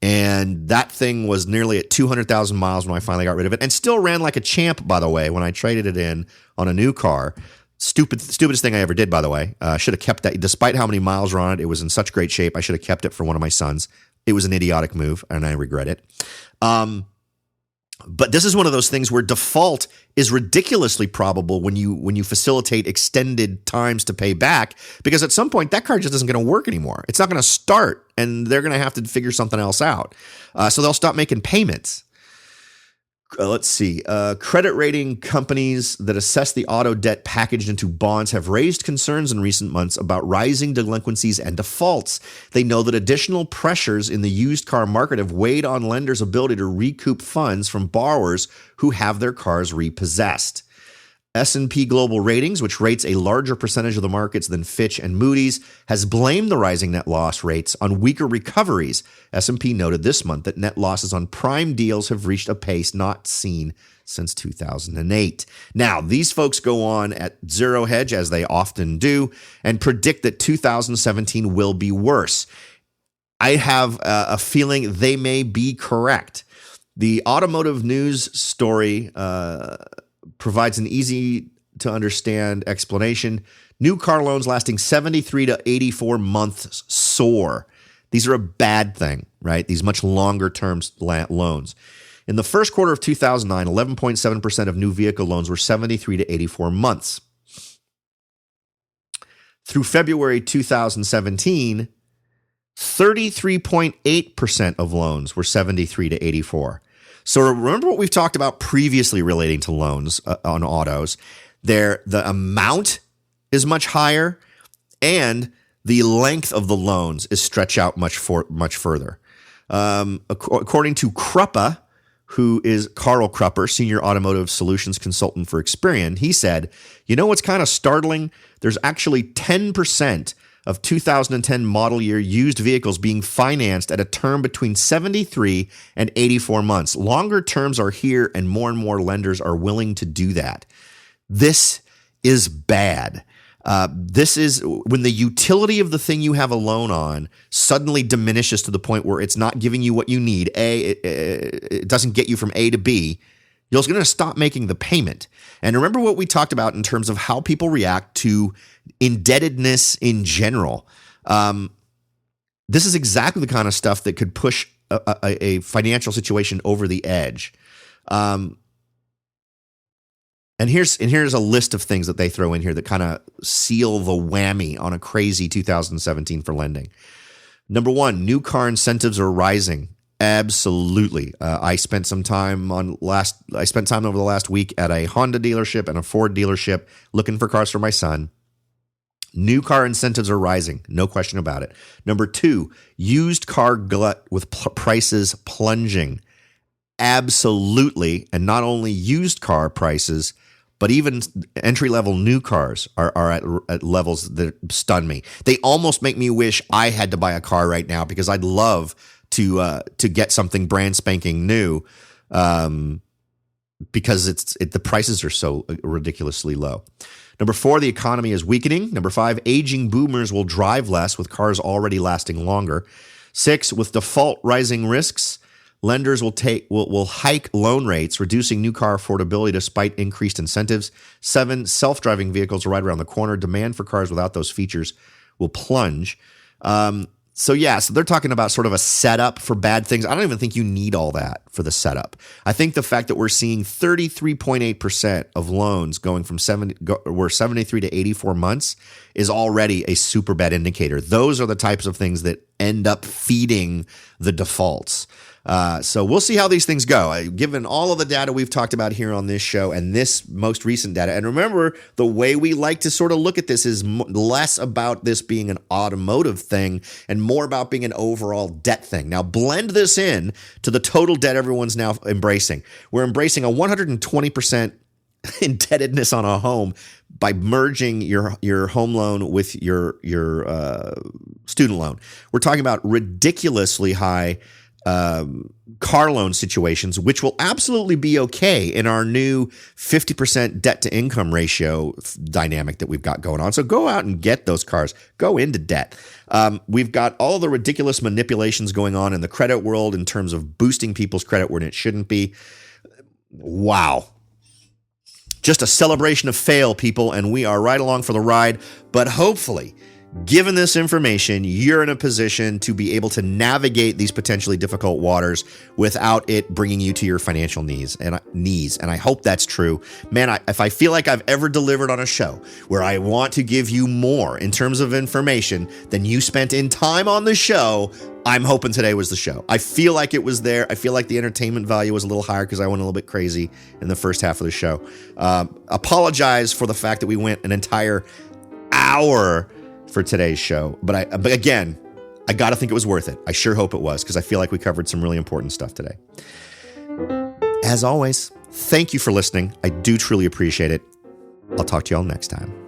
And that thing was nearly at 200,000 miles when I finally got rid of it and still ran like a champ, by the way, when I traded it in on a new car. Stupidest thing I ever did, by the way. Should have kept that. Despite how many miles were on it, it was in such great shape. I should have kept it for one of my sons. It was an idiotic move, and I regret it. But this is one of those things where default is ridiculously probable when you facilitate extended times to pay back, because at some point that car just isn't going to work anymore. It's not going to start, and they're going to have to figure something else out. So they'll stop making payments. Let's see. Credit rating companies that assess the auto debt packaged into bonds have raised concerns in recent months about rising delinquencies and defaults. They know that additional pressures in the used car market have weighed on lenders' ability to recoup funds from borrowers who have their cars repossessed. S&P Global Ratings, which rates a larger percentage of the markets than Fitch and Moody's, has blamed the rising net loss rates on weaker recoveries. S&P noted this month that net losses on prime deals have reached a pace not seen since 2008. Now, these folks go on at Zero Hedge, as they often do, and predict that 2017 will be worse. I have a feeling they may be correct. The automotive news story provides an easy-to-understand explanation. New car loans lasting 73 to 84 months soar. These are a bad thing, right? These much longer-term loans. In the first quarter of 2009, 11.7% of new vehicle loans were 73 to 84 months. Through February 2017, 33.8% of loans were 73 to 84. So remember what we've talked about previously relating to loans on autos. The amount is much higher, and the length of the loans is stretched out much further. According to Kruppa, who is Carl Krupper, Senior Automotive Solutions Consultant for Experian, he said, you know what's kind of startling? There's actually 10% of 2010 model year used vehicles being financed at a term between 73 and 84 months. Longer terms are here, and more lenders are willing to do that. This is bad. This is when the utility of the thing you have a loan on suddenly diminishes to the point where it's not giving you what you need. It doesn't get you from A to B. You're going to stop making the payment. And remember what we talked about in terms of how people react to indebtedness in general. This is exactly the kind of stuff that could push a financial situation over the edge. And here's a list of things that they throw in here that kind of seal the whammy on a crazy 2017 for lending. Number one, new car incentives are rising. Absolutely. I spent time over the last week at a Honda dealership and a Ford dealership looking for cars for my son. New car incentives are rising. No question about it. Number two, used car glut with prices plunging. Absolutely. And not only used car prices, but even entry-level new cars are at levels that stun me. They almost make me wish I had to buy a car right now, because I'd love to get something brand spanking new, because the prices are so ridiculously low. Number four, the economy is weakening. Number five, aging boomers will drive less with cars already lasting longer. 6, with default rising risks, lenders will hike loan rates, reducing new car affordability despite increased incentives. 7, self-driving vehicles are right around the corner. Demand for cars without those features will plunge. So they're talking about sort of a setup for bad things. I don't even think you need all that for the setup. I think the fact that we're seeing 33.8% of loans going from 73 to 84 months is already a super bad indicator. Those are the types of things that end up feeding the defaults. So we'll see how these things go. Given all of the data we've talked about here on this show and this most recent data, and remember, the way we like to sort of look at this is less about this being an automotive thing and more about being an overall debt thing. Now, blend this in to the total debt everyone's now embracing. We're embracing a 120% indebtedness on a home by merging your home loan with your student loan. We're talking about ridiculously high car loan situations, which will absolutely be okay in our new 50% debt to income ratio dynamic that we've got going on. So go out and get those cars. Go into debt. We've got all the ridiculous manipulations going on in the credit world in terms of boosting people's credit when it shouldn't be. Wow. Just a celebration of fail, people, and we are right along for the ride. But hopefully, given this information, you're in a position to be able to navigate these potentially difficult waters without it bringing you to your financial knees. And I hope that's true. Man, if I feel like I've ever delivered on a show where I want to give you more in terms of information than you spent in time on the show, I'm hoping today was the show. I feel like it was there. I feel like the entertainment value was a little higher because I went a little bit crazy in the first half of the show. Apologize for the fact that we went an entire hour for today's show. But again, I got to think it was worth it. I sure hope it was, because I feel like we covered some really important stuff today. As always, thank you for listening. I do truly appreciate it. I'll talk to y'all next time.